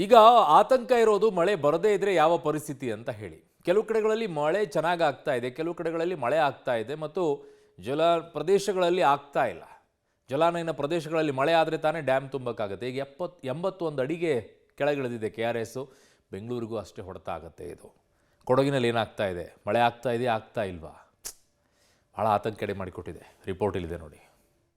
ಈಗ ಆತಂಕ ಇರೋದು ಮಳೆ ಬರದೇ ಇದ್ರೆ ಯಾವ ಪರಿಸ್ಥಿತಿ ಅಂತ ಹೇಳಿ. ಕೆಲವು ಕಡೆಗಳಲ್ಲಿ ಮಳೆ ಚೆನ್ನಾಗಿ ಆಗ್ತಾ ಇದೆ, ಕೆಲವು ಕಡೆಗಳಲ್ಲಿ ಮಳೆ ಆಗ್ತಾ ಇದೆ ಮತ್ತು ಜಲ ಪ್ರದೇಶಗಳಲ್ಲಿ ಆಗ್ತಾ ಇಲ್ಲ. ಜಲಾನಯನ ಪ್ರದೇಶಗಳಲ್ಲಿ ಮಳೆ ಆದರೆ ತಾನೇ ಡ್ಯಾಮ್ ತುಂಬಕ್ಕಾಗುತ್ತೆ. ಈಗ 81 ಅಡಿಗೆ ಕೆಳಗಿಳಿದಿದೆ KRS. ಬೆಂಗಳೂರಿಗೂ ಅಷ್ಟೇ ಹೊಡೆತ ಆಗುತ್ತೆ. ಇದು ಕೊಡಗಿನಲ್ಲಿ ಏನಾಗ್ತಾ ಇದೆ, ಮಳೆ ಆಗ್ತಾ ಇದೆಯಾ ಆಗ್ತಾ ಇಲ್ವಾ, ಬಹಳ ಆತಂಕ ಎಡೆ ಮಾಡಿಕೊಟ್ಟಿದೆ. ರಿಪೋರ್ಟ್ ಇಲ್ಲಿದೆ ನೋಡಿ.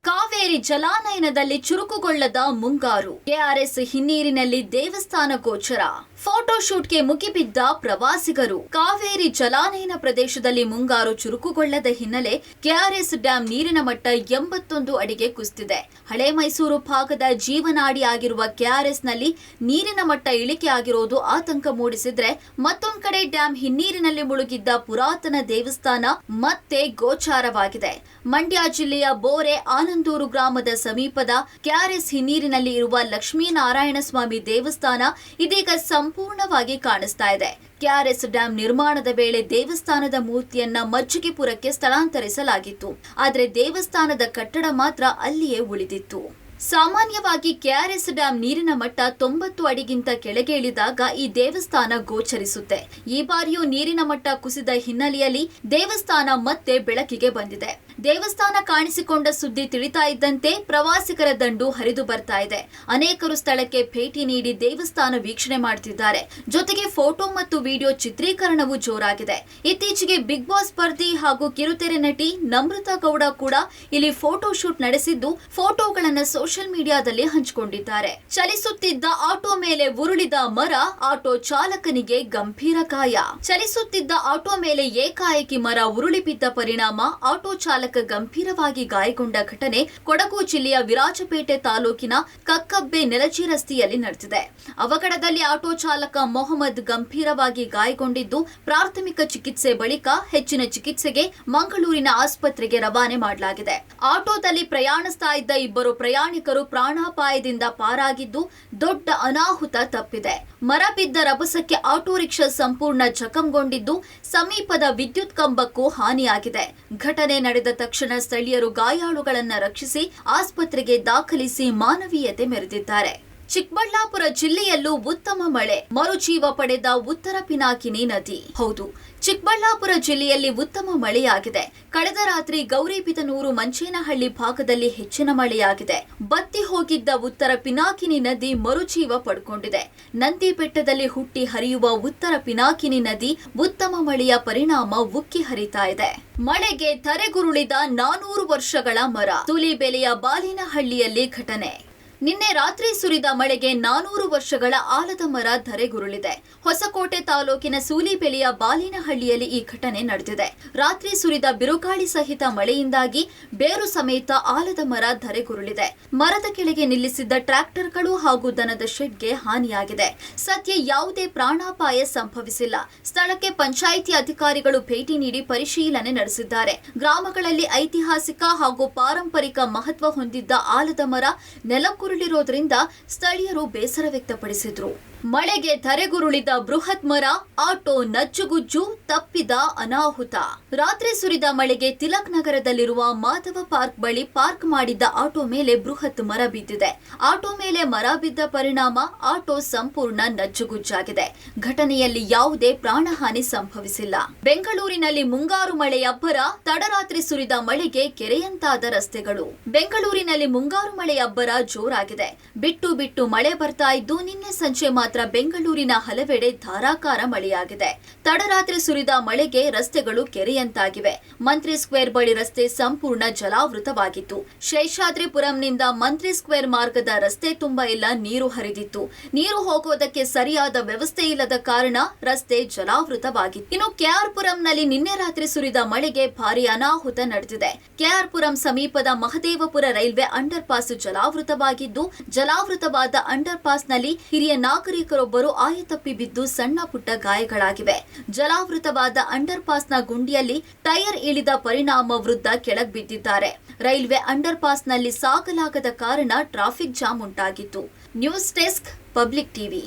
ಕಾವೇರಿ ಜಲಾನಯನದಲ್ಲಿ ಚುರುಕುಗೊಳ್ಳದ ಮುಂಗಾರು, KRS ಹಿನ್ನೀರಿನಲ್ಲಿ ದೇವಸ್ಥಾನ ಗೋಚರ, ಫೋಟೋಶೂಟ್ಗೆ ಮುಗಿಬಿದ್ದ ಪ್ರವಾಸಿಗರು. ಕಾವೇರಿ ಜಲಾನಯನ ಪ್ರದೇಶದಲ್ಲಿ ಮುಂಗಾರು ಚುರುಕುಗೊಳ್ಳದ ಹಿನ್ನೆಲೆ KRS ಡ್ಯಾಂ ನೀರಿನ ಮಟ್ಟ 81 ಅಡಿಗೆ ಕುಸಿದಿದೆ. ಹಳೆ ಮೈಸೂರು ಭಾಗದ ಜೀವನಾಡಿಯಾಗಿರುವ KRS ನಲ್ಲಿ ನೀರಿನ ಮಟ್ಟ ಇಳಿಕೆ ಆಗಿರೋದು ಆತಂಕ ಮೂಡಿಸಿದ್ರೆ, ಮತ್ತೊಂದು ಕಡೆ ಡ್ಯಾಂ ಹಿನ್ನೀರಿನಲ್ಲಿ ಮುಳುಗಿದ್ದ ಪುರಾತನ ದೇವಸ್ಥಾನ ಮತ್ತೆ ಗೋಚಾರವಾಗಿದೆ. ಮಂಡ್ಯ ಜಿಲ್ಲೆಯ ಬೋರೆ ಆನಂದೂರು ಗ್ರಾಮದ ಸಮೀಪದ KRS ಹಿನ್ನೀರಿನಲ್ಲಿ ಇರುವ ಲಕ್ಷ್ಮೀನಾರಾಯಣ ಸ್ವಾಮಿ ದೇವಸ್ಥಾನ ಇದೀಗ ಸಂಪೂರ್ಣವಾಗಿ ಕಾಣಿಸ್ತಾ ಇದೆ. KRS ಡ್ಯಾಂ ನಿರ್ಮಾಣದ ವೇಳೆ ದೇವಸ್ಥಾನದ ಮೂರ್ತಿಯನ್ನ ಮಜ್ಜಿಗೆಪುರಕ್ಕೆ ಸ್ಥಳಾಂತರಿಸಲಾಗಿತ್ತು. ಆದರೆ ದೇವಸ್ಥಾನದ ಕಟ್ಟಡ ಮಾತ್ರ ಅಲ್ಲಿಯೇ ಉಳಿದಿತ್ತು. ಸಾಮಾನ್ಯವಾಗಿ KRS ಡ್ಯಾಂ ನೀರಿನ ಮಟ್ಟ 90 ಅಡಿಗಿಂತ ಕೆಳಗೆ ಇಳಿದಾಗ ಈ ದೇವಸ್ಥಾನ ಗೋಚರಿಸುತ್ತೆ. ಈ ಬಾರಿಯೂ ನೀರಿನ ಮಟ್ಟ ಕುಸಿದ ಹಿನ್ನೆಲೆಯಲ್ಲಿ ದೇವಸ್ಥಾನ ಮತ್ತೆ ಬೆಳಕಿಗೆ ಬಂದಿದೆ. ದೇವಸ್ಥಾನ ಕಾಣಿಸಿಕೊಂಡ ಸುದ್ದಿ ತಿಳಿತಾ ಇದ್ದಂತೆ ಪ್ರವಾಸಿಗರ ದಂಡು ಹರಿದು ಬರ್ತಾ ಇದೆ. ಅನೇಕರು ಸ್ಥಳಕ್ಕೆ ಭೇಟಿ ನೀಡಿ ದೇವಸ್ಥಾನ ವೀಕ್ಷಣೆ ಮಾಡುತ್ತಿದ್ದಾರೆ. ಜೊತೆಗೆ ಫೋಟೋ ಮತ್ತು ವಿಡಿಯೋ ಚಿತ್ರೀಕರಣವೂ ಜೋರಾಗಿದೆ. ಇತ್ತೀಚೆಗೆ ಬಿಗ್ ಬಾಸ್ ಸ್ಪರ್ಧಿ ಹಾಗೂ ಕಿರುತೆರೆ ನಟಿ ನಮ್ರತಾ ಗೌಡ ಕೂಡ ಇಲ್ಲಿ ಫೋಟೋ ಶೂಟ್ ನಡೆಸಿದ್ದು ಫೋಟೋಗಳನ್ನು ಸೋಷಿಯಲ್ ಮೀಡಿಯಾದಲ್ಲಿ ಹಂಚಿಕೊಂಡಿದ್ದಾರೆ. ಚಲಿಸುತ್ತಿದ್ದ ಆಟೋ ಮೇಲೆ ಉರುಳಿದ ಮರ, ಆಟೋ ಚಾಲಕನಿಗೆ ಗಂಭೀರ ಗಾಯ. ಚಲಿಸುತ್ತಿದ್ದ ಆಟೋ ಮೇಲೆ ಏಕಾಏಕಿ ಮರ ಉರುಳಿ ಬಿದ್ದ ಪರಿಣಾಮ ಆಟೋ ಚಾಲಕ ಗಂಭೀರವಾಗಿ ಗಾಯಗೊಂಡ ಘಟನೆ ಕೊಡಗು ಜಿಲ್ಲೆಯ ವಿರಾಜಪೇಟೆ ತಾಲೂಕಿನ ಕಕ್ಕಬ್ಬೆ ನೆಲಜಿ ರಸ್ತೆಯಲ್ಲಿ ನಡೆದಿದೆ. ಅವಘಡದಲ್ಲಿ ಆಟೋ ಚಾಲಕ ಮೊಹಮ್ಮದ್ ಗಂಭೀರವಾಗಿ ಗಾಯಗೊಂಡಿದ್ದು ಪ್ರಾಥಮಿಕ ಚಿಕಿತ್ಸೆ ಬಳಿಕ ಹೆಚ್ಚಿನ ಚಿಕಿತ್ಸೆಗೆ ಮಂಗಳೂರಿನ ಆಸ್ಪತ್ರೆಗೆ ರವಾನೆ ಮಾಡಲಾಗಿದೆ. ಆಟೋದಲ್ಲಿ ಪ್ರಯಾಣಿಸ್ತಾ ಇದ್ದ ಇಬ್ಬರು ಪ್ರಯಾಣಿಕರು ಪ್ರಾಣಾಪಾಯದಿಂದ ಪಾರಾಗಿದ್ದು ದೊಡ್ಡ ಅನಾಹುತ ತಪ್ಪಿದೆ. ಮರ ಬಿದ್ದ ರಭಸಕ್ಕೆ ಆಟೋ ರಿಕ್ಷಾ ಸಂಪೂರ್ಣ ಜಖಂಗೊಂಡಿದ್ದು ಸಮೀಪದ ವಿದ್ಯುತ್ ಕಂಬಕ್ಕೂ ಹಾನಿಯಾಗಿದೆ. ಘಟನೆ ನಡೆದ ತಕ್ಷಣ ಸ್ಥಳೀಯರು ಗಾಯಾಳುಗಳನ್ನು ರಕ್ಷಿಸಿ ಆಸ್ಪತ್ರೆಗೆ ದಾಖಲಿಸಿ ಮಾನವೀಯತೆ ಮೆರೆದಿದ್ದಾರೆ. ಚಿಕ್ಕಬಳ್ಳಾಪುರ ಜಿಲ್ಲೆಯಲ್ಲೂ ಉತ್ತಮ ಮಳೆ, ಮರುಜೀವ ಪಡೆದ ಉತ್ತರ ಪಿನಾಕಿನಿ ನದಿ. ಹೌದು, ಚಿಕ್ಕಬಳ್ಳಾಪುರ ಜಿಲ್ಲೆಯಲ್ಲಿ ಉತ್ತಮ ಮಳೆಯಾಗಿದೆ. ಕಳೆದ ರಾತ್ರಿ ಗೌರಿಬಿದನೂರು ಮಂಚೇನಹಳ್ಳಿ ಭಾಗದಲ್ಲಿ ಹೆಚ್ಚಿನ ಮಳೆಯಾಗಿದೆ. ಬತ್ತಿ ಹೋಗಿದ್ದ ಉತ್ತರ ಪಿನಾಕಿನಿ ನದಿ ಮರುಜೀವ ಪಡ್ಕೊಂಡಿದೆ. ನಂದಿ ಬೆಟ್ಟದಲ್ಲಿ ಹುಟ್ಟಿ ಹರಿಯುವ ಉತ್ತರ ಪಿನಾಕಿನಿ ನದಿ ಉತ್ತಮ ಮಳೆಯ ಪರಿಣಾಮ ಉಕ್ಕಿ ಹರಿತಾ ಇದೆ. ಮಳೆಗೆ ಧರೆಗುರುಳಿದ 400 ವರ್ಷಗಳ ಮರ, ಸೂಲಿಬೆಲೆಯ ಬಾಲಿನಹಳ್ಳಿಯಲ್ಲಿ ಘಟನೆ. ನಿನ್ನೆ ರಾತ್ರಿ ಸುರಿದ ಮಳೆಗೆ 400 ವರ್ಷಗಳ ಆಲದ ಮರ ಧರೆಗುರುಳಿದೆ. ಹೊಸಕೋಟೆ ತಾಲೂಕಿನ ಸೂಲಿಬೆಲೆಯ ಬಾಲಿನಹಳ್ಳಿಯಲ್ಲಿ ಈ ಘಟನೆ ನಡೆದಿದೆ. ರಾತ್ರಿ ಸುರಿದ ಬಿರುಗಾಳಿ ಸಹಿತ ಮಳೆಯಿಂದಾಗಿ ಬೇರು ಸಮೇತ ಆಲದ ಮರ ಧರೆಗುರುಳಿದೆ. ಮರದ ಕೆಳಗೆ ನಿಲ್ಲಿಸಿದ್ದ ಟ್ರ್ಯಾಕ್ಟರ್ಗಳು ಹಾಗೂ ದನದ ಶೆಡ್ಗೆ ಹಾನಿಯಾಗಿದೆ. ಸದ್ಯ ಯಾವುದೇ ಪ್ರಾಣಾಪಾಯ ಸಂಭವಿಸಿಲ್ಲ. ಸ್ಥಳಕ್ಕೆ ಪಂಚಾಯಿತಿ ಅಧಿಕಾರಿಗಳು ಭೇಟಿ ನೀಡಿ ಪರಿಶೀಲನೆ ನಡೆಸಿದ್ದಾರೆ. ಗ್ರಾಮಗಳಲ್ಲಿ ಐತಿಹಾಸಿಕ ಹಾಗೂ ಪಾರಂಪರಿಕ ಮಹತ್ವ ಹೊಂದಿದ್ದ ಆಲದ ಮರ ನೆಲಕ್ಕುರುಳಿರೋದ್ರಿಂದ ಸ್ಥಳೀಯರು ಬೇಸರ ವ್ಯಕ್ತಪಡಿಸಿದ್ರು. ಮಳೆಗೆ ಧರೆಗುರುಳಿದ ಬೃಹತ್ ಮರ, ಆಟೋ ನಜ್ಜುಗುಜ್ಜು, ತಪ್ಪಿದ ಅನಾಹುತ. ರಾತ್ರಿ ಸುರಿದ ಮಳೆಗೆ ತಿಲಕ್ ನಗರದಲ್ಲಿರುವ ಮಾಧವ ಪಾರ್ಕ್ ಬಳಿ ಪಾರ್ಕ್ ಮಾಡಿದ್ದ ಆಟೋ ಮೇಲೆ ಬೃಹತ್ ಮರ ಬಿದ್ದಿದೆ. ಆಟೋ ಮೇಲೆ ಮರ ಬಿದ್ದ ಪರಿಣಾಮ ಆಟೋ ಸಂಪೂರ್ಣ ನಜ್ಜುಗುಜ್ಜಾಗಿದೆ. ಘಟನೆಯಲ್ಲಿ ಯಾವುದೇ ಪ್ರಾಣಹಾನಿ ಸಂಭವಿಸಿಲ್ಲ. ಬೆಂಗಳೂರಿನಲ್ಲಿ ಮುಂಗಾರು ಮಳೆಯ ಅಬ್ಬರ, ತಡರಾತ್ರಿ ಸುರಿದ ಮಳೆಗೆ ಕೆರೆಯಂತಾದ ರಸ್ತೆಗಳು. ಬೆಂಗಳೂರಿನಲ್ಲಿ ಮುಂಗಾರು ಮಳೆಯ ಅಬ್ಬರ ಜೋರಾಗಿದೆ. ಬಿಟ್ಟು ಬಿಟ್ಟು ಮಳೆ ಬರ್ತಾ ಇದ್ದು ನಿನ್ನೆ ಸಂಜೆ ಮಾತ್ರ ಬೆಂಗಳೂರಿನ ಹಲವೆಡೆ ಧಾರಾಕಾರ ಮಳೆಯಾಗಿದೆ. ತಡರಾತ್ರಿ ಸುರಿದ ಮಳೆಗೆ ರಸ್ತೆಗಳು ಕೆರೆಯಂತಾಗಿವೆ. ಮಂತ್ರಿ ಸ್ಕ್ವೇರ್ ಬಳಿ ರಸ್ತೆ ಸಂಪೂರ್ಣ ಜಲಾವೃತವಾಗಿತ್ತು. ಶೇಷಾದ್ರಿಪುರಂನಿಂದ ಮಂತ್ರಿ ಸ್ಕ್ವೇರ್ ಮಾರ್ಗದ ರಸ್ತೆ ತುಂಬಾ ಎಲ್ಲ ನೀರು ಹರಿದಿತ್ತು. ನೀರು ಹೋಗೋದಕ್ಕೆ ಸರಿಯಾದ ವ್ಯವಸ್ಥೆ ಇಲ್ಲದ ಕಾರಣ ರಸ್ತೆ ಜಲಾವೃತವಾಗಿತ್ತು. ಇನ್ನು KR ಪುರಂನಲ್ಲಿ ನಿನ್ನೆ ರಾತ್ರಿ ಸುರಿದ ಮಳೆಗೆ ಭಾರಿ ಅನಾಹುತ ನಡೆದಿದೆ. KR ಪುರಂ ಸಮೀಪದ ಮಹದೇವಪುರ ರೈಲ್ವೆ ಅಂಡರ್ ಪಾಸ್ ಜಲಾವೃತವಾಗಿದ್ದು, ಜಲಾವೃತವಾದ ಅಂಡರ್ ಪಾಸ್ನಲ್ಲಿ ಹಿರಿಯ ನಾಗರಿಕರೊಬ್ಬರು ಆಯತಪ್ಪಿ ಬಿದ್ದು ಸಣ್ಣ ಪುಟ್ಟ ಗಾಯಗಳಾಗಿವೆ. ಜಲಾವೃತವಾದ ಅಂಡರ್ ಪಾಸ್ನ ಗುಂಡಿಯಲ್ಲಿ ಟೈರ್ ಇಳಿದ ಪರಿಣಾಮ ವೃದ್ಧ ಕೆಳಗೆ ಬಿದ್ದಿದ್ದಾರೆ. ರೈಲ್ವೆ ಅಂಡರ್ ಪಾಸ್ನಲ್ಲಿ ಸಾಗಲಾಗದ ಕಾರಣ ಟ್ರಾಫಿಕ್ ಜಾಮ್ ಉಂಟಾಗಿತ್ತು. News desk, public TV.